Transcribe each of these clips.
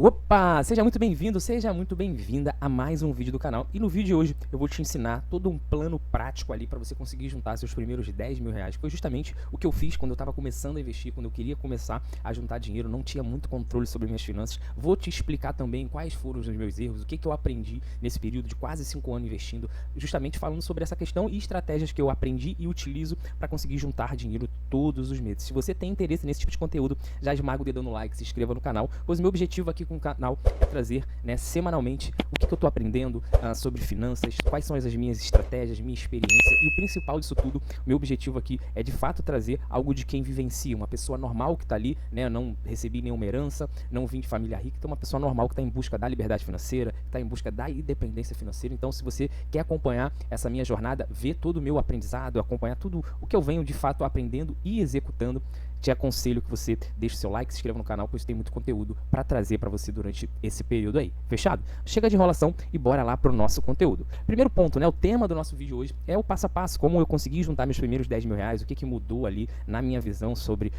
Opa! Seja muito bem-vindo, seja muito bem-vinda a mais um vídeo do canal. E no vídeo de hoje eu vou te ensinar todo um plano prático ali para você conseguir juntar seus primeiros 10 mil reais. Foi justamente o que eu fiz quando eu estava começando a investir, quando eu queria começar a juntar dinheiro, não tinha muito controle sobre minhas finanças. Vou te explicar também quais foram os meus erros, o que eu aprendi nesse período de quase 5 anos investindo, justamente falando sobre essa questão e estratégias que eu aprendi e utilizo para conseguir juntar dinheiro todos os meses. Se você tem interesse nesse tipo de conteúdo, já esmaga o dedão no like, se inscreva no canal, pois o meu objetivo aqui com o canal é trazer, semanalmente o que eu estou aprendendo sobre finanças, quais são as minhas estratégias, minha experiência, e o principal disso tudo, meu objetivo aqui é de fato trazer algo de quem vivencia, uma pessoa normal que está ali, eu não recebi nenhuma herança, não vim de família rica, então uma pessoa normal que está em busca da liberdade financeira, que está em busca da independência financeira. Então, se você quer acompanhar essa minha jornada, ver todo o meu aprendizado, acompanhar tudo o que eu venho de fato aprendendo e executando, te aconselho que você deixe o seu like, se inscreva no canal, pois tem muito conteúdo para trazer para você durante esse período aí. Fechado? Chega de enrolação e bora lá para o nosso conteúdo. Primeiro ponto, o tema do nosso vídeo hoje é o passo a passo, como eu consegui juntar meus primeiros 10 mil reais, o que mudou ali na minha visão sobre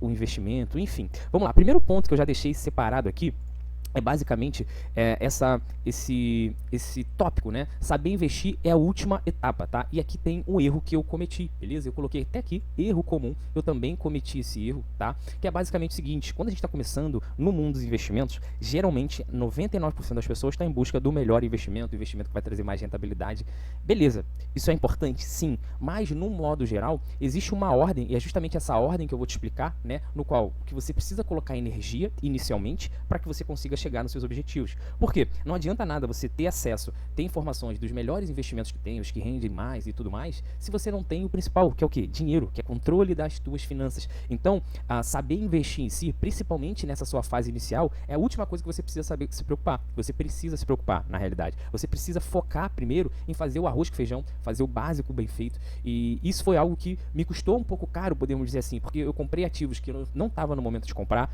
o investimento, enfim. Vamos lá, primeiro ponto que eu já deixei separado aqui é basicamente esse tópico, Saber investir é a última etapa, tá? E aqui tem um erro que eu cometi, beleza? Eu coloquei até aqui, erro comum, eu também cometi esse erro, tá? Que é basicamente o seguinte, quando a gente está começando no mundo dos investimentos, geralmente 99% das pessoas está em busca do melhor investimento, o investimento que vai trazer mais rentabilidade. Beleza, isso é importante, sim, mas no modo geral, existe uma ordem, e é justamente essa ordem que eu vou te explicar, no qual que você precisa colocar energia inicialmente para que você consiga chegar nos seus objetivos. Por quê? Não adianta nada você ter acesso, ter informações dos melhores investimentos que tem, os que rendem mais e tudo mais, se você não tem o principal, que é o quê? Dinheiro, que é controle das tuas finanças. Então, saber investir em si, principalmente nessa sua fase inicial, é a última coisa que você precisa saber se preocupar. Você precisa se preocupar, na realidade. Você precisa focar primeiro em fazer o arroz com feijão, fazer o básico bem feito. E isso foi algo que me custou um pouco caro, podemos dizer assim, porque eu comprei ativos que eu não estava no momento de comprar,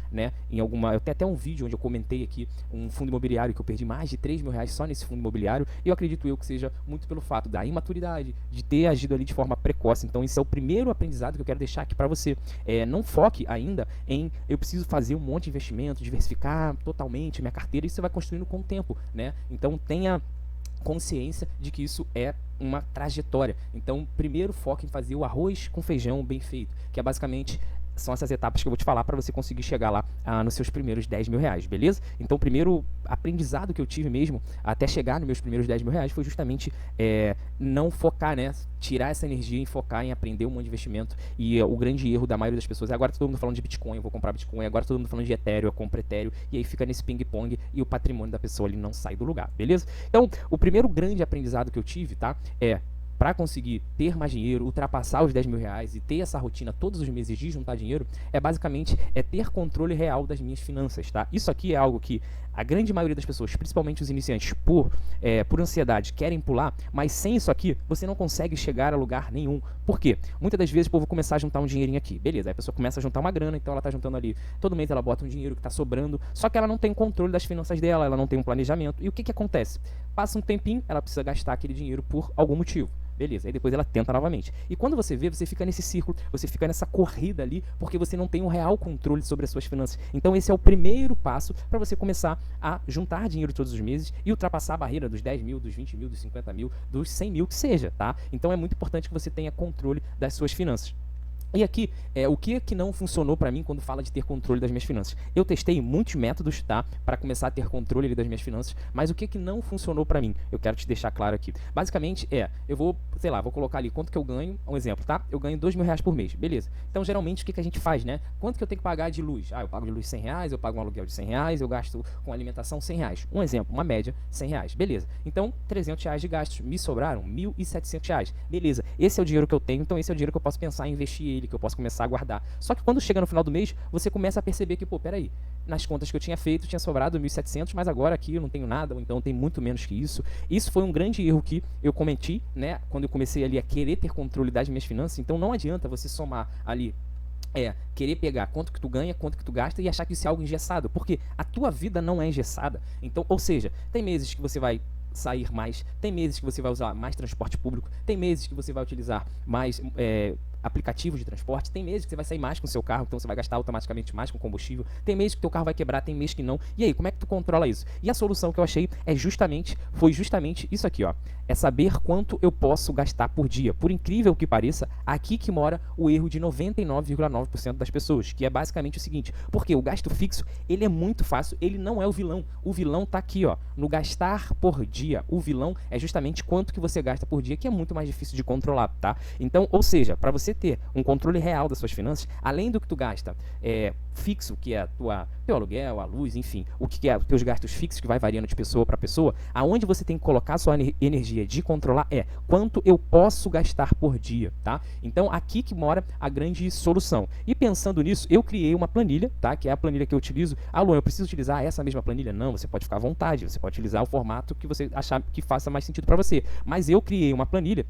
eu tenho até um vídeo onde eu comentei aqui um fundo imobiliário que eu perdi mais de 3 mil reais só nesse fundo imobiliário, e eu acredito que seja muito pelo fato da imaturidade, de ter agido ali de forma precoce. Então esse é o primeiro aprendizado que eu quero deixar aqui para você. Não foque ainda em eu preciso fazer um monte de investimento, diversificar totalmente minha carteira, isso você vai construindo com o tempo, Então tenha consciência de que isso é uma trajetória. Então primeiro foque em fazer o arroz com feijão bem feito, que é basicamente são essas etapas que eu vou te falar para você conseguir chegar lá nos seus primeiros 10 mil reais, beleza? Então o primeiro aprendizado que eu tive mesmo até chegar nos meus primeiros 10 mil reais foi justamente não focar, tirar essa energia em focar em aprender um monte de investimento. E o grande erro da maioria das pessoas é agora todo mundo falando de Bitcoin, eu vou comprar Bitcoin, agora todo mundo falando de Ethereum, eu compro Ethereum, e aí fica nesse ping-pong e o patrimônio da pessoa ali não sai do lugar, beleza? Então o primeiro grande aprendizado que eu tive, tá, para conseguir ter mais dinheiro, ultrapassar os 10 mil reais e ter essa rotina todos os meses de juntar dinheiro, basicamente ter controle real das minhas finanças, tá? Isso aqui é algo que a grande maioria das pessoas, principalmente os iniciantes, por ansiedade, querem pular, mas sem isso aqui, você não consegue chegar a lugar nenhum. Por quê? Muitas das vezes, pô, vou começar a juntar um dinheirinho aqui. Beleza, aí a pessoa começa a juntar uma grana, então ela tá juntando ali, todo mês ela bota um dinheiro que tá sobrando, só que ela não tem controle das finanças dela, ela não tem um planejamento. E o que acontece? Passa um tempinho, ela precisa gastar aquele dinheiro por algum motivo. Beleza, aí depois ela tenta novamente. E quando você vê, você fica nesse círculo, você fica nessa corrida ali, porque você não tem um real controle sobre as suas finanças. Então esse é o primeiro passo para você começar a juntar dinheiro todos os meses e ultrapassar a barreira dos 10 mil, dos 20 mil, dos 50 mil, dos 100 mil que seja, tá? Então é muito importante que você tenha controle das suas finanças. E aqui, o que não funcionou para mim quando fala de ter controle das minhas finanças? Eu testei muitos métodos, tá, para começar a ter controle ali das minhas finanças, mas o que não funcionou para mim? Eu quero te deixar claro aqui. Basicamente eu vou, sei lá, vou colocar ali quanto que eu ganho, um exemplo, tá? Eu ganho 2 mil reais por mês, beleza. Então, geralmente, o que a gente faz, Quanto que eu tenho que pagar de luz? Eu pago de luz 100 reais, eu pago um aluguel de 100 reais, eu gasto com alimentação 100 reais. Um exemplo, uma média, 100 reais, beleza. Então, 300 reais de gastos, me sobraram 1.700 reais, beleza. Esse é o dinheiro que eu tenho, então esse é o dinheiro que eu posso pensar em investir ele, que eu posso começar a guardar. Só que quando chega no final do mês, você começa a perceber que, pô, peraí, nas contas que eu tinha feito, tinha sobrado 1.700, mas agora aqui eu não tenho nada, ou então tem muito menos que isso. Isso foi um grande erro que eu cometi, quando eu comecei ali a querer ter controle das minhas finanças. Então não adianta você somar ali querer pegar quanto que tu ganha, quanto que tu gasta e achar que isso é algo engessado, porque a tua vida não é engessada. Então, ou seja, tem meses que você vai sair mais, tem meses que você vai usar mais transporte público, tem meses que você vai utilizar mais aplicativos de transporte, tem meses que você vai sair mais com o seu carro, então você vai gastar automaticamente mais com combustível, tem meses que o teu carro vai quebrar, tem meses que não. E aí, como é que tu controla isso? E a solução que eu achei foi justamente isso aqui, ó. É saber quanto eu posso gastar por dia. Por incrível que pareça, aqui que mora o erro de 99,9% das pessoas, que é basicamente o seguinte, porque o gasto fixo, ele é muito fácil, ele não é o vilão. O vilão tá aqui, ó, no gastar por dia. O vilão é justamente quanto que você gasta por dia, que é muito mais difícil de controlar, tá? Então, ou seja, para você ter um controle real das suas finanças, além do que tu gasta fixo, que é teu aluguel, a luz, enfim, o que é os teus gastos fixos, que vai variando de pessoa para pessoa, aonde você tem que colocar a sua energia de controlar é quanto eu posso gastar por dia, tá? Então, aqui que mora a grande solução. E pensando nisso, eu criei uma planilha, tá? Que é a planilha que eu utilizo. Ah, Luan, eu preciso utilizar essa mesma planilha? Não, você pode ficar à vontade, você pode utilizar o formato que você achar que faça mais sentido para você. Mas eu criei uma planilha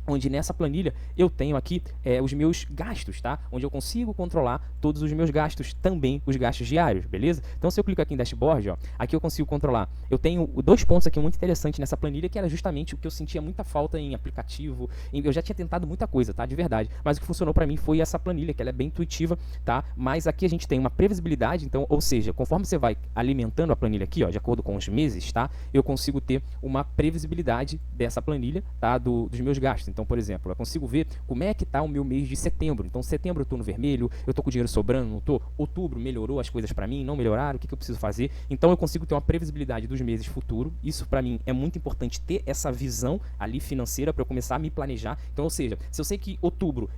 onde nessa planilha eu tenho aqui os meus gastos, tá? Onde eu consigo controlar todos os meus gastos, também os gastos diários, beleza? Então, se eu clico aqui em dashboard, ó, aqui eu consigo controlar. Eu tenho dois pontos aqui muito interessantes nessa planilha, que era justamente o que eu sentia muita falta em aplicativo. Eu já tinha tentado muita coisa, tá? De verdade. Mas o que funcionou para mim foi essa planilha, que ela é bem intuitiva, tá? Mas aqui a gente tem uma previsibilidade, então, ou seja, conforme você vai alimentando a planilha aqui, ó, de acordo com os meses, tá? Eu consigo ter uma previsibilidade dessa planilha, tá? Dos meus gastos. Então, por exemplo, eu consigo ver como é que está o meu mês de setembro. Então, setembro eu estou no vermelho, eu estou com dinheiro sobrando, não estou. Outubro melhorou as coisas para mim, não melhoraram, o que eu preciso fazer? Então, eu consigo ter uma previsibilidade dos meses futuro. Isso, para mim, é muito importante ter essa visão ali financeira para eu começar a me planejar. Então, ou seja, se eu sei que outubro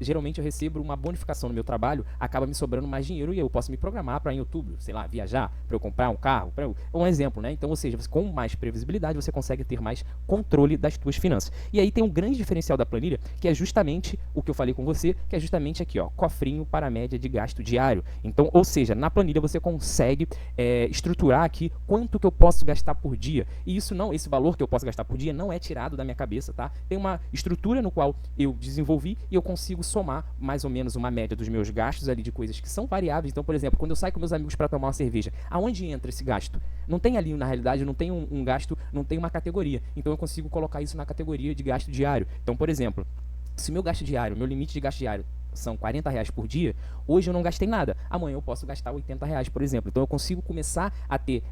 geralmente eu recebo uma bonificação no meu trabalho, acaba me sobrando mais dinheiro e eu posso me programar para em outubro, sei lá, viajar, para eu comprar um carro, um exemplo, né? Então, ou seja, com mais previsibilidade, você consegue ter mais controle das tuas finanças. E aí tem um grande diferencial da planilha, que é justamente o que eu falei com você, que é justamente aqui, ó, cofrinho para a média de gasto diário. Então, ou seja, na planilha você consegue estruturar aqui quanto que eu posso gastar por dia. E isso não, esse valor que eu posso gastar por dia não é tirado da minha cabeça, tá? Tem uma estrutura no qual eu desenvolvi e eu consigo somar mais ou menos uma média dos meus gastos ali de coisas que são variáveis. Então, por exemplo, quando eu saio com meus amigos para tomar uma cerveja, aonde entra esse gasto? Não tem ali, na realidade, não tem um gasto, não tem uma categoria. Então, eu consigo colocar isso na categoria de gasto diário. Então, por exemplo, se o meu gasto diário, meu limite de gasto diário são R$40 por dia, hoje eu não gastei nada. Amanhã eu posso gastar R$80, por exemplo. Então eu consigo começar a ter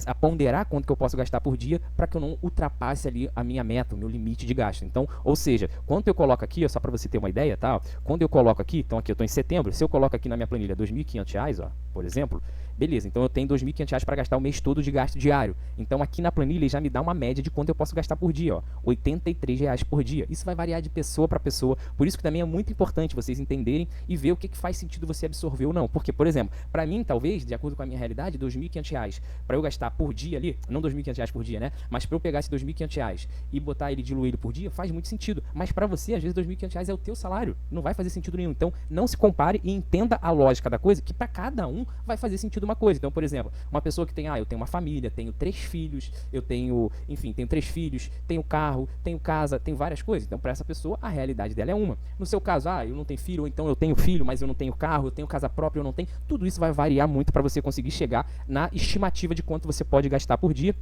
a ponderar quanto que eu posso gastar por dia para que eu não ultrapasse ali a minha meta, o meu limite de gasto. Então, ou seja, quando eu coloco aqui, ó, só para você ter uma ideia, tá? Quando eu coloco aqui, então aqui eu estou em setembro, se eu coloco aqui na minha planilha R$2.500, ó, por exemplo, beleza, então eu tenho R$2.500 para gastar o mês todo de gasto diário. Então aqui na planilha ele já me dá uma média de quanto eu posso gastar por dia, ó, R$83 por dia. Isso vai variar de pessoa para pessoa, por isso que também é muito importante vocês entenderem e ver o que faz sentido você absorver ou não. Porque, por exemplo, para mim, talvez, de acordo com a minha realidade, R$2.500 para eu gastar por dia ali, não R$2.500 por dia, né? Mas para eu pegar esse R$2.500 e botar ele, diluir ele por dia, faz muito sentido. Mas para você, às vezes, R$2.500 é o teu salário. Não vai fazer sentido nenhum. Então, não se compare e entenda a lógica da coisa, que para cada um vai fazer sentido uma coisa. Então, por exemplo, uma pessoa que tem, eu tenho uma família, tenho 3 filhos, eu tenho, enfim, tenho 3 filhos, tenho carro, tenho casa, tenho várias coisas. Então, para essa pessoa, a realidade dela é uma. No seu caso, eu não tenho filho, ou então eu tenho filho, mas eu não tenho carro, eu tenho casa própria, eu não tenho. Tudo isso vai variar muito para você conseguir chegar na estimativa de quanto você pode gastar por dia.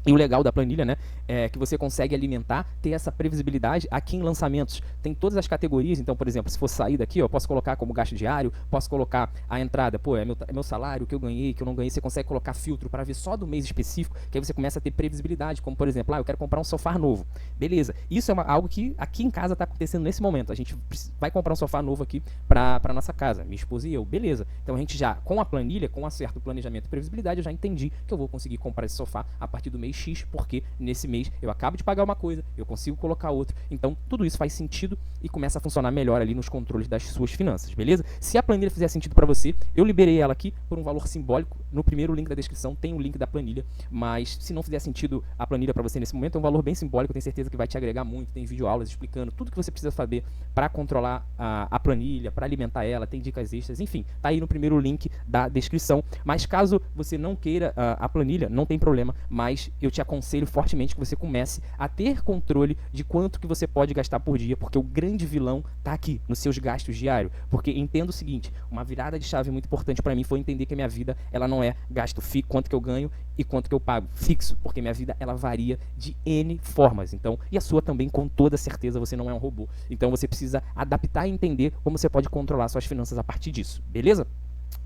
E o legal da planilha, né, é que você consegue alimentar, ter essa previsibilidade. Aqui em lançamentos tem todas as categorias. Então, por exemplo, se for sair daqui, eu posso colocar como gasto diário, posso colocar a entrada, é meu salário, o que eu ganhei, que eu não ganhei. Você consegue colocar filtro para ver só do mês específico, que aí você começa a ter previsibilidade, como por exemplo, eu quero comprar um sofá novo. Beleza, isso é algo que aqui em casa está acontecendo nesse momento. A gente vai comprar um sofá novo aqui para nossa casa, minha esposa e eu. Beleza, então a gente já, com a planilha, com um certo planejamento e previsibilidade, eu já entendi que eu vou conseguir comprar esse sofá a partir do mês X, porque nesse mês eu acabo de pagar uma coisa, eu consigo colocar outra. Então, tudo isso faz sentido e começa a funcionar melhor ali nos controles das suas finanças, beleza? Se a planilha fizer sentido para você, eu liberei ela aqui por um valor simbólico. No primeiro link da descrição tem o link da planilha, mas se não fizer sentido a planilha para você nesse momento, é um valor bem simbólico, eu tenho certeza que vai te agregar muito. Tem videoaulas explicando tudo que você precisa saber para controlar a planilha, para alimentar ela, tem dicas extras, enfim, tá aí no primeiro link da descrição. Mas caso você não queira a planilha, não tem problema, mas eu te aconselho fortemente que você comece a ter controle de quanto que você pode gastar por dia, porque o grande vilão está aqui, nos seus gastos diários. Porque entenda o seguinte, uma virada de chave muito importante para mim foi entender que a minha vida, ela não é gasto fixo, quanto que eu ganho e quanto que eu pago, fixo, porque minha vida, ela varia de N formas. Então, e a sua também, com toda certeza, você não é um robô. Então, você precisa adaptar e entender como você pode controlar suas finanças a partir disso, beleza?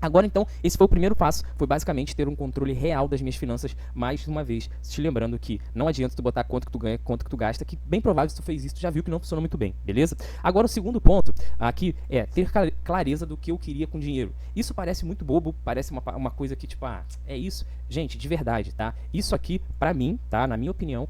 Agora, então, esse foi o primeiro passo, foi basicamente ter um controle real das minhas finanças, mais uma vez, te lembrando que não adianta tu botar quanto que tu ganha, quanto que tu gasta, que bem provável se tu fez isso, tu já viu que não funcionou muito bem, beleza? Agora, o segundo ponto aqui é ter clareza do que eu queria com dinheiro. Isso parece muito bobo, parece uma coisa que, tipo, é isso. Gente, de verdade, tá? Isso aqui, pra mim, tá? Na minha opinião,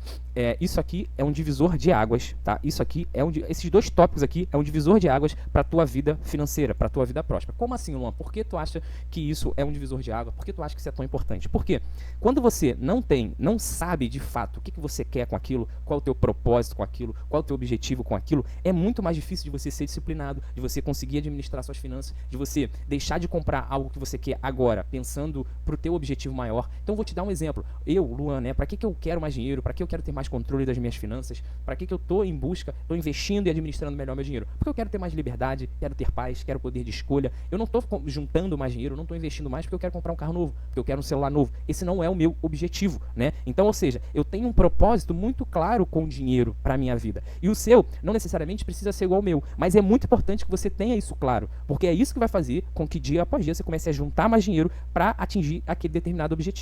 isso aqui é um divisor de águas, tá? Isso aqui esses dois tópicos aqui é um divisor de águas pra tua vida financeira, pra tua vida próspera. Como assim, Luan? Por que tu acha que isso é um divisor de água? Por que tu acha que isso é tão importante? Porque quando você não sabe de fato o que você quer com aquilo, qual é o teu propósito com aquilo, qual é o teu objetivo com aquilo, é muito mais difícil de você ser disciplinado, de você conseguir administrar suas finanças, de você deixar de comprar algo que você quer agora, pensando pro teu objetivo maior. Então, eu vou te dar um exemplo. Eu, Luan, né? Para que eu quero mais dinheiro? Para que eu quero ter mais controle das minhas finanças? Para que eu estou em busca, estou investindo e administrando melhor meu dinheiro? Porque eu quero ter mais liberdade, quero ter paz, quero poder de escolha. Eu não estou juntando mais dinheiro, eu não estou investindo mais porque eu quero comprar um carro novo, porque eu quero um celular novo. Esse não é o meu objetivo, né? Então, ou seja, eu tenho um propósito muito claro com o dinheiro para minha vida. E o seu não necessariamente precisa ser igual ao meu, mas é muito importante que você tenha isso claro, porque é isso que vai fazer com que dia após dia você comece a juntar mais dinheiro para atingir aquele determinado objetivo.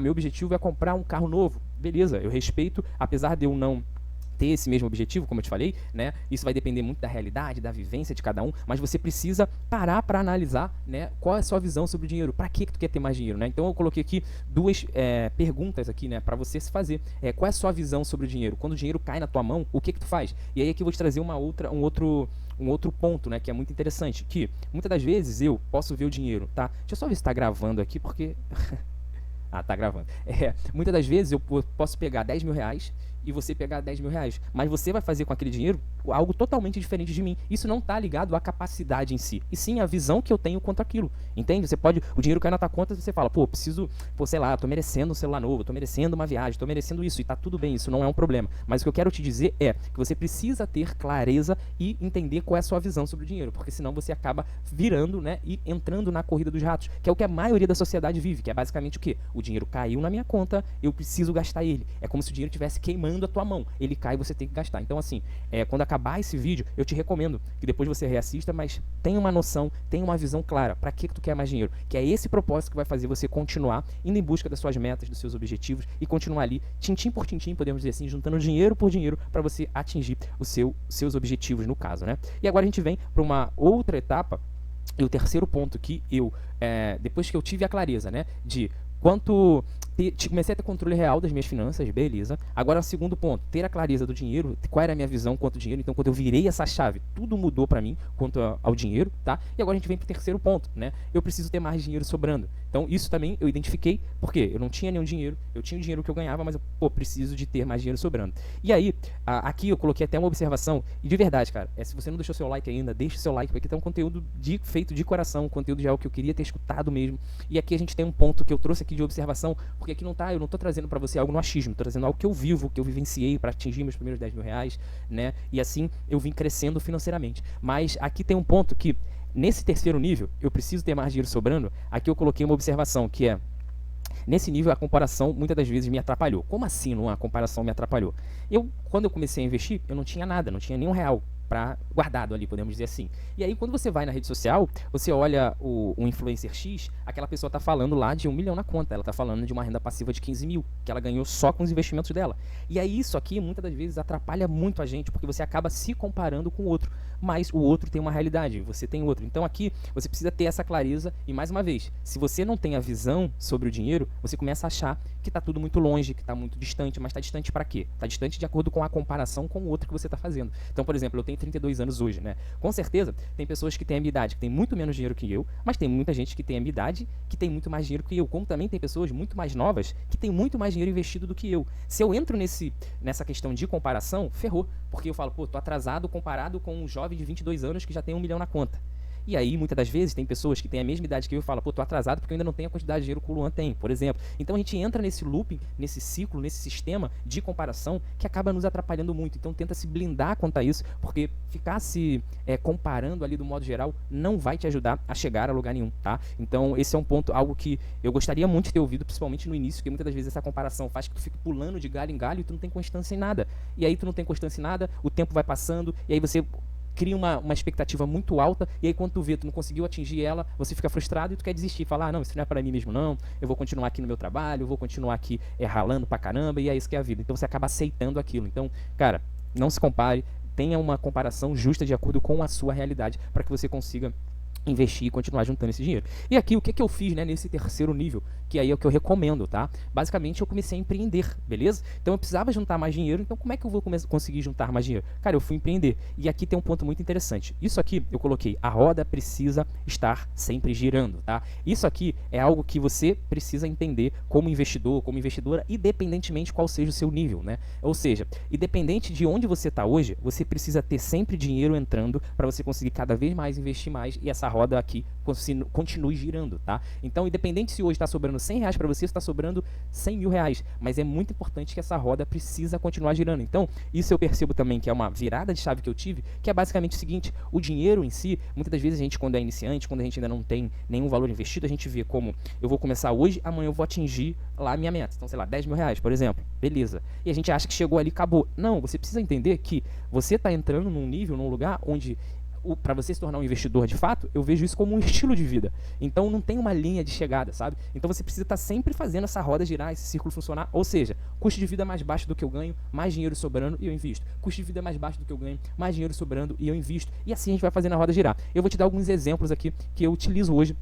Meu objetivo é comprar um carro novo. Beleza, eu respeito, apesar de eu não ter esse mesmo objetivo, como eu te falei, né? Isso vai depender muito da realidade, da vivência de cada um, mas você precisa parar para analisar, né? Qual é a sua visão sobre o dinheiro, para que tu quer ter mais dinheiro, né? Então eu coloquei aqui duas perguntas aqui, né? Para você se fazer. Qual é a sua visão sobre o dinheiro? Quando o dinheiro cai na tua mão, o que tu faz? E aí aqui eu vou te trazer um outro ponto, né? Que é muito interessante, que muitas das vezes eu posso ver o dinheiro, tá? Deixa eu só ver se tá gravando aqui, porque tá gravando. Muitas das vezes eu posso pegar 10 mil reais e você pegar 10 mil reais, mas você vai fazer com aquele dinheiro algo totalmente diferente de mim. Isso não está ligado à capacidade em si, e sim à visão que eu tenho quanto aquilo, entende? O dinheiro cai na tua conta e você fala, sei lá, tô merecendo um celular novo, tô merecendo uma viagem, tô merecendo isso, e tá tudo bem, isso não é um problema. Mas o que eu quero te dizer é que você precisa ter clareza e entender qual é a sua visão sobre o dinheiro, porque senão você acaba virando, né, e entrando na corrida dos ratos, que é o que a maioria da sociedade vive, que é basicamente o quê? O dinheiro caiu na minha conta, eu preciso gastar ele. É como se o dinheiro estivesse queimando a tua mão, ele cai e você tem que gastar. Então, assim, quando acabar esse vídeo, eu te recomendo que depois você reassista, mas tenha uma noção, tenha uma visão clara, para que tu quer mais dinheiro, que é esse propósito que vai fazer você continuar indo em busca das suas metas, dos seus objetivos, e continuar ali, tintim por tintim, podemos dizer assim, juntando dinheiro por dinheiro, para você atingir os seus objetivos, no caso, né? E agora a gente vem para uma outra etapa, e o terceiro ponto que depois que eu tive a clareza, né, de quanto comecei a ter controle real das minhas finanças, beleza. Agora, o segundo ponto, ter a clareza do dinheiro, qual era a minha visão quanto ao dinheiro. Então, quando eu virei essa chave, tudo mudou para mim quanto ao dinheiro, tá? E agora a gente vem pro terceiro ponto, né? Eu preciso ter mais dinheiro sobrando. Então, isso também eu identifiquei, porque eu não tinha nenhum dinheiro, eu tinha o dinheiro que eu ganhava, mas eu, preciso de ter mais dinheiro sobrando. E aí, aqui eu coloquei até uma observação, e de verdade, cara, se você não deixou seu like ainda, deixe seu like, porque tem um conteúdo feito de coração, um conteúdo de algo que eu queria ter escutado mesmo. E aqui a gente tem um ponto que eu trouxe aqui de observação, porque aqui eu não tô trazendo para você algo no achismo, tô trazendo algo que eu vivo, que eu vivenciei para atingir meus primeiros 10 mil reais, né? E assim eu vim crescendo financeiramente. Mas aqui tem um ponto que, nesse terceiro nível, eu preciso ter mais dinheiro sobrando. Aqui eu coloquei uma observação, que é: nesse nível a comparação muitas das vezes me atrapalhou. Como assim, a comparação me atrapalhou? Quando eu comecei a investir, eu não tinha nada, não tinha nenhum real guardado ali, podemos dizer assim. E aí, quando você vai na rede social, você olha o influencer X, aquela pessoa tá falando lá de 1 milhão na conta, ela tá falando de uma renda passiva de 15 mil, que ela ganhou só com os investimentos dela. E aí, isso aqui, muitas das vezes, atrapalha muito a gente, porque você acaba se comparando com o outro, mas o outro tem uma realidade, você tem outra. Então aqui, você precisa ter essa clareza, e mais uma vez, se você não tem a visão sobre o dinheiro, você começa a achar que tá tudo muito longe, que tá muito distante, mas tá distante para quê? Tá distante de acordo com a comparação com o outro que você tá fazendo. Então, por exemplo, eu tenho 32 anos hoje, né? Com certeza, tem pessoas que têm a minha idade, que tem muito menos dinheiro que eu, mas tem muita gente que tem a minha idade, que tem muito mais dinheiro que eu, como também tem pessoas muito mais novas, que tem muito mais dinheiro investido do que eu. Se eu entro nessa questão de comparação, ferrou, porque eu falo, tô atrasado comparado com um jovem de 22 anos que já tem 1 milhão na conta. E aí, muitas das vezes, tem pessoas que têm a mesma idade que eu e falam, pô, tô atrasado porque eu ainda não tenho a quantidade de dinheiro que o Luan tem, por exemplo. Então a gente entra nesse looping, nesse ciclo, nesse sistema de comparação que acaba nos atrapalhando muito. Então tenta se blindar quanto a isso, porque ficar se comparando ali do modo geral não vai te ajudar a chegar a lugar nenhum, tá? Então esse é um ponto, algo que eu gostaria muito de ter ouvido, principalmente no início, porque muitas das vezes essa comparação faz que tu fique pulando de galho em galho e tu não tem constância em nada. E aí tu não tem constância em nada, o tempo vai passando, e aí você cria uma expectativa muito alta, e aí quando tu vê, tu não conseguiu atingir ela, você fica frustrado e tu quer desistir, falar, não, isso não é para mim mesmo não, eu vou continuar aqui no meu trabalho, eu vou continuar aqui ralando pra caramba, e é isso que é a vida. Então você acaba aceitando aquilo. Então, cara, não se compare, tenha uma comparação justa de acordo com a sua realidade, para que você consiga investir e continuar juntando esse dinheiro. E aqui, o que eu fiz, né, nesse terceiro nível, que aí é o que eu recomendo, tá? Basicamente, eu comecei a empreender, beleza? Então, eu precisava juntar mais dinheiro, então como é que eu vou conseguir juntar mais dinheiro? Cara, eu fui empreender. E aqui tem um ponto muito interessante. Isso aqui, eu coloquei, a roda precisa estar sempre girando, tá? Isso aqui é algo que você precisa entender como investidor, como investidora, independentemente qual seja o seu nível, né? Ou seja, independente de onde você está hoje, você precisa ter sempre dinheiro entrando para você conseguir cada vez mais investir mais e essa roda aqui continue girando, tá? Então, independente se hoje está sobrando R$100 para você, está sobrando R$100 mil, mas é muito importante que essa roda precisa continuar girando. Então, isso eu percebo também que é uma virada de chave que eu tive, que é basicamente o seguinte, o dinheiro em si, muitas das vezes a gente, quando é iniciante, quando a gente ainda não tem nenhum valor investido, a gente vê como eu vou começar hoje, amanhã eu vou atingir lá a minha meta. Então, sei lá, R$10 mil, por exemplo. Beleza. E a gente acha que chegou ali, acabou. Não, você precisa entender que você está entrando num nível, num lugar onde para você se tornar um investidor de fato, eu vejo isso como um estilo de vida. Então não tem uma linha de chegada, sabe? Então você precisa estar sempre fazendo essa roda girar, esse círculo funcionar. Ou seja, custo de vida mais baixo do que eu ganho, mais dinheiro sobrando e eu invisto. Custo de vida mais baixo do que eu ganho, mais dinheiro sobrando e eu invisto. E assim a gente vai fazendo a roda girar. Eu vou te dar alguns exemplos aqui que eu utilizo hoje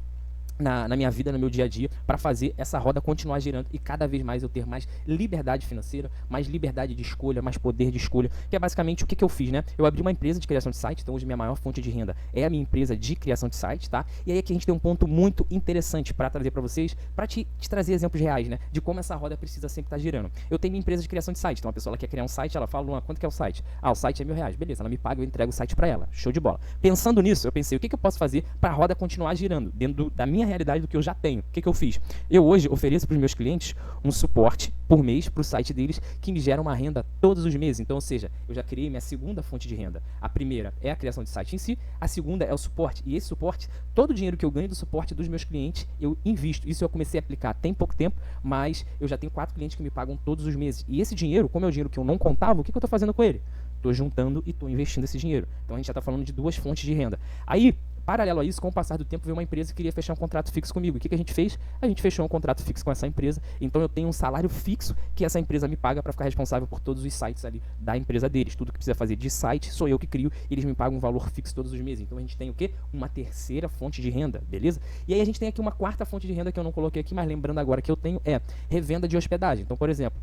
na minha vida, no meu dia a dia, para fazer essa roda continuar girando e cada vez mais eu ter mais liberdade financeira, mais liberdade de escolha, mais poder de escolha, que é basicamente o que eu fiz, né? Eu abri uma empresa de criação de site, então hoje minha maior fonte de renda é a minha empresa de criação de site, tá? E aí aqui a gente tem um ponto muito interessante para trazer para vocês, para te trazer exemplos reais, né? De como essa roda precisa sempre estar girando. Eu tenho minha empresa de criação de site, então a pessoa ela quer criar um site, ela fala, Luan, quanto que é o site? Ah, o site é R$1.000, beleza, ela me paga, eu entrego o site para ela, show de bola. Pensando nisso, eu pensei, o que eu posso fazer para a roda continuar girando, dentro da minha realidade, do que eu já tenho. O que eu fiz? Eu hoje ofereço para os meus clientes um suporte por mês para o site deles que me gera uma renda todos os meses. Então, ou seja, eu já criei minha segunda fonte de renda. A primeira é a criação de site em si, a segunda é o suporte. E esse suporte, todo o dinheiro que eu ganho do suporte dos meus clientes, eu invisto. Isso eu comecei a aplicar tem pouco tempo, mas eu já tenho 4 clientes que me pagam todos os meses. E esse dinheiro, como é o dinheiro que eu não contava, o que eu estou fazendo com ele? Estou juntando e estou investindo esse dinheiro. Então a gente já está falando de 2 fontes de renda. Aí, paralelo a isso, com o passar do tempo, veio uma empresa que queria fechar um contrato fixo comigo. O que a gente fez? A gente fechou um contrato fixo com essa empresa. Então eu tenho um salário fixo que essa empresa me paga para ficar responsável por todos os sites ali da empresa deles. Tudo que precisa fazer de site sou eu que crio e eles me pagam um valor fixo todos os meses. Então a gente tem o quê? Uma terceira fonte de renda, beleza? E aí a gente tem aqui uma quarta fonte de renda que eu não coloquei aqui, mas lembrando agora que eu tenho é revenda de hospedagem. Então, por exemplo,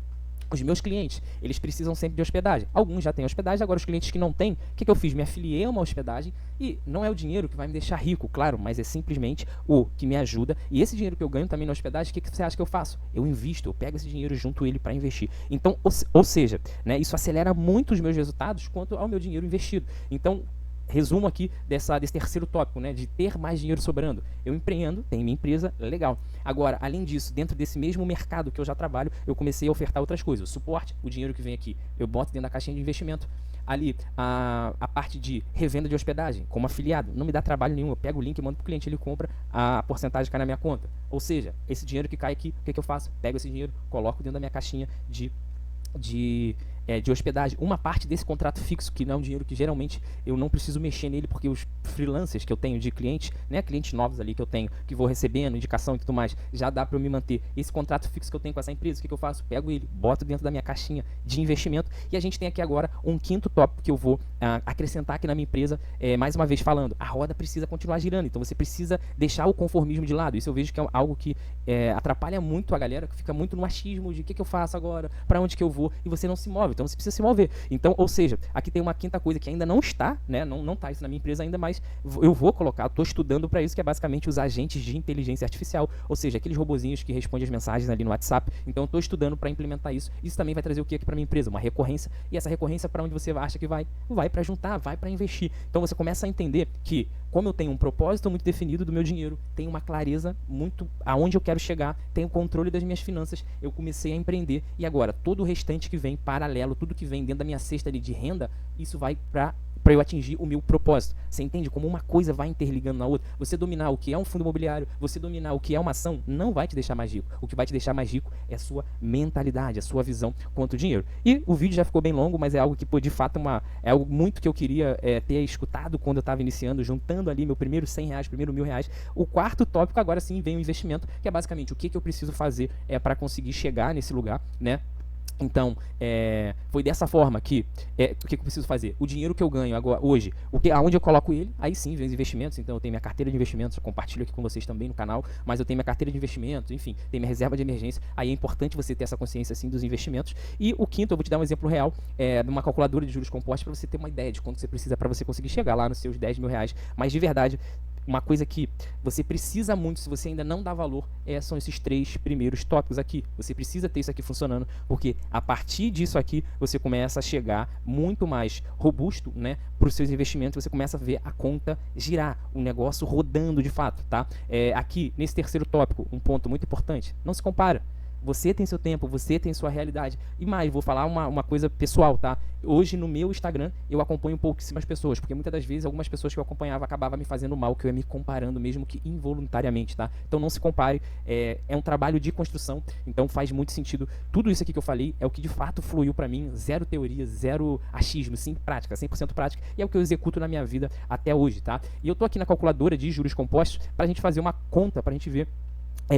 os meus clientes, eles precisam sempre de hospedagem. Alguns já têm hospedagem, agora os clientes que não têm, o que eu fiz? Me afiliei a uma hospedagem e não é o dinheiro que vai me deixar rico, claro, mas é simplesmente o que me ajuda. E esse dinheiro que eu ganho também na hospedagem, o que você acha que eu faço? Eu invisto, eu pego esse dinheiro junto ele para investir. Então, ou seja, né, isso acelera muito os meus resultados quanto ao meu dinheiro investido. Então, resumo aqui desse terceiro tópico, né, de ter mais dinheiro sobrando. Eu empreendo, tenho minha empresa, legal. Agora, além disso, dentro desse mesmo mercado que eu já trabalho, eu comecei a ofertar outras coisas. O suporte, o dinheiro que vem aqui, eu boto dentro da caixinha de investimento. Ali, a parte de revenda de hospedagem, como afiliado, não me dá trabalho nenhum. Eu pego o link e mando para o cliente, ele compra, a porcentagem cai na minha conta. Ou seja, esse dinheiro que cai aqui, o que eu faço? Pego esse dinheiro, coloco dentro da minha caixinha de hospedagem, uma parte desse contrato fixo, que não é um dinheiro que geralmente eu não preciso mexer nele, porque os freelancers que eu tenho de clientes, né, clientes novos ali que eu tenho, que vou recebendo, indicação e tudo mais, já dá para eu me manter. Esse contrato fixo que eu tenho com essa empresa, o que eu faço? Pego ele, boto dentro da minha caixinha de investimento, e a gente tem aqui agora um quinto tópico que eu vou acrescentar aqui na minha empresa, mais uma vez falando, a roda precisa continuar girando, então você precisa deixar o conformismo de lado. Isso eu vejo que é algo que atrapalha muito a galera, que fica muito no achismo de o que eu faço agora, para onde que eu vou, e você não se move, então você precisa se mover. Então, ou seja, aqui tem uma quinta coisa que ainda não está, né, não está isso na minha empresa ainda, mas eu vou colocar, estou estudando para isso, que é basicamente os agentes de inteligência artificial, ou seja, aqueles robozinhos que respondem as mensagens ali no WhatsApp. Então, eu estou estudando para implementar isso. Isso também vai trazer o que aqui para minha empresa? Uma recorrência, e essa recorrência para onde você acha que vai para juntar, vai para investir. Então, você começa a entender que como eu tenho um propósito muito definido do meu dinheiro, tenho uma clareza muito aonde eu quero chegar, tenho controle das minhas finanças, eu comecei a empreender e agora todo o restante que vem paralelo, tudo que vem dentro da minha cesta ali de renda, isso vai para eu atingir o meu propósito. Você entende como uma coisa vai interligando na outra? Você dominar o que é um fundo imobiliário, você dominar o que é uma ação, não vai te deixar mais rico. O que vai te deixar mais rico é a sua mentalidade, a sua visão quanto ao dinheiro. E o vídeo já ficou bem longo, mas é algo que, pô, de fato, é algo muito que eu queria ter escutado quando eu estava iniciando, juntando ali meu primeiro R$100, primeiro R$1.000. O quarto tópico agora sim vem o investimento, que é basicamente o que eu preciso fazer para conseguir chegar nesse lugar, né? Então, foi dessa forma que, o que eu preciso fazer? O dinheiro que eu ganho agora, hoje, aonde eu coloco ele, aí sim vem os investimentos. Então eu tenho minha carteira de investimentos, eu compartilho aqui com vocês também no canal, mas eu tenho minha carteira de investimentos, enfim, tenho minha reserva de emergência. Aí é importante você ter essa consciência assim dos investimentos. E o quinto, eu vou te dar um exemplo real, de uma calculadora de juros compostos para você ter uma ideia de quanto você precisa para você conseguir chegar lá nos seus R$10.000. Mas de verdade, uma coisa que você precisa muito, se você ainda não dá valor, são esses 3 primeiros tópicos aqui. Você precisa ter isso aqui funcionando, porque a partir disso aqui, você começa a chegar muito mais robusto, né, para os seus investimentos, você começa a ver a conta girar, o negócio rodando de fato, tá? Aqui, nesse terceiro tópico, um ponto muito importante, não se compara. Você tem seu tempo, você tem sua realidade. E mais, vou falar uma coisa pessoal, tá? Hoje no meu Instagram eu acompanho pouquíssimas pessoas, porque muitas das vezes algumas pessoas que eu acompanhava acabavam me fazendo mal, que eu ia me comparando mesmo que involuntariamente, tá? Então não se compare, é um trabalho de construção, então faz muito sentido. Tudo isso aqui que eu falei é o que de fato fluiu pra mim, zero teoria, zero achismo, sim prática, 100% prática, e é o que eu executo na minha vida até hoje, tá? E eu tô aqui na calculadora de juros compostos pra gente fazer uma conta, pra gente ver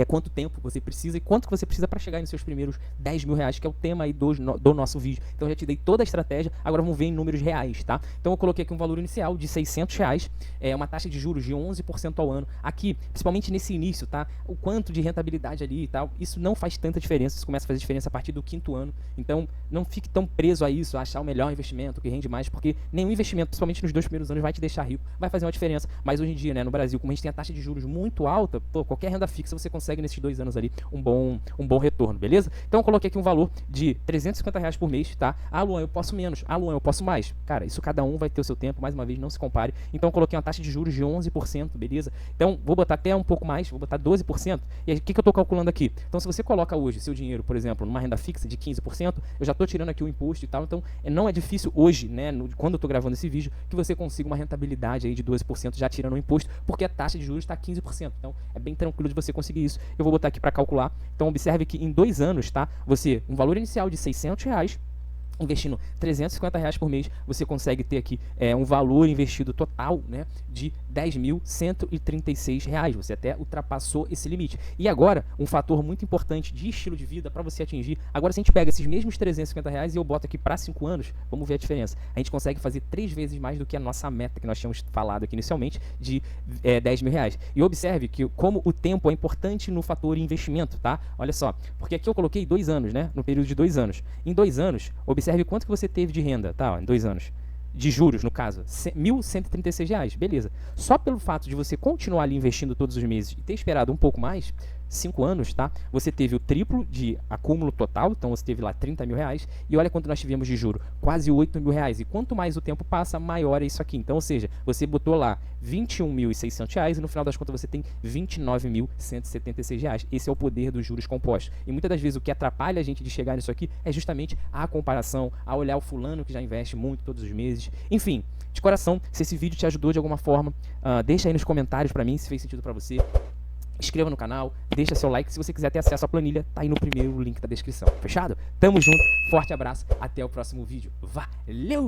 quanto tempo você precisa e quanto que você precisa para chegar nos seus primeiros R$10.000, que é o tema aí do nosso vídeo. Então eu já te dei toda a estratégia, agora vamos ver em números reais, tá? Então eu coloquei aqui um valor inicial de R$600, uma taxa de juros de 11% ao ano. Aqui, principalmente nesse início, tá? O quanto de rentabilidade ali e tal, isso não faz tanta diferença, isso começa a fazer diferença a partir do 5º ano. Então não fique tão preso a isso, a achar o melhor investimento, que rende mais, porque nenhum investimento, principalmente nos 2 primeiros anos, vai te deixar rico, vai fazer uma diferença. Mas hoje em dia, né, no Brasil, como a gente tem a taxa de juros muito alta, pô, qualquer renda fixa você consegue nesses 2 anos ali um bom retorno, beleza? Então eu coloquei aqui um valor de R$350 por mês, tá? Ah, Luan, eu posso menos. Ah, Luan, eu posso mais. Cara, isso cada um vai ter o seu tempo, mais uma vez, não se compare. Então eu coloquei uma taxa de juros de 11%, beleza? Então vou botar até um pouco mais, vou botar 12%. E aí, o que eu tô calculando aqui? Então se você coloca hoje seu dinheiro, por exemplo, numa renda fixa de 15%, eu já tô tirando aqui o imposto e tal, então não é difícil hoje, né, quando eu tô gravando esse vídeo, que você consiga uma rentabilidade aí de 12% já tirando o imposto, porque a taxa de juros está 15%. Então é bem tranquilo de você conseguir isso. Eu vou botar aqui para calcular. Então observe que em 2 anos, tá? Você, um valor inicial de R$600, investindo R$350 por mês, você consegue ter aqui um valor investido total, né, de R$10.136. Você até ultrapassou esse limite. E agora, um fator muito importante de estilo de vida para você atingir. Agora, se a gente pega esses mesmos R$350 e eu boto aqui para 5 anos, vamos ver a diferença. A gente consegue fazer 3 vezes mais do que a nossa meta que nós tínhamos falado aqui inicialmente de R$10.000. E observe que como o tempo é importante no fator investimento, tá? Olha só, porque aqui eu coloquei 2 anos, né? No período de 2 anos. Em 2 anos, observe quanto que você teve de renda, tá? Ó, em 2 anos. De juros, no caso, R$1.136, beleza. Só pelo fato de você continuar ali investindo todos os meses e ter esperado um pouco mais, 5 anos, tá? Você teve o triplo de acúmulo total, então você teve lá R$30.000, e olha quanto nós tivemos de juro, quase R$8.000, e quanto mais o tempo passa, maior é isso aqui. Então, ou seja, você botou lá R$21.600 e no final das contas você tem R$29.176. Esse é o poder dos juros compostos. E muitas das vezes o que atrapalha a gente de chegar nisso aqui é justamente a comparação, a olhar o fulano que já investe muito todos os meses. Enfim, de coração, se esse vídeo te ajudou de alguma forma, deixa aí nos comentários pra mim se fez sentido pra você. Inscreva no canal, deixa seu like. Se você quiser ter acesso à planilha, tá aí no primeiro link da descrição. Fechado? Tamo junto, forte abraço, até o próximo vídeo. Valeu!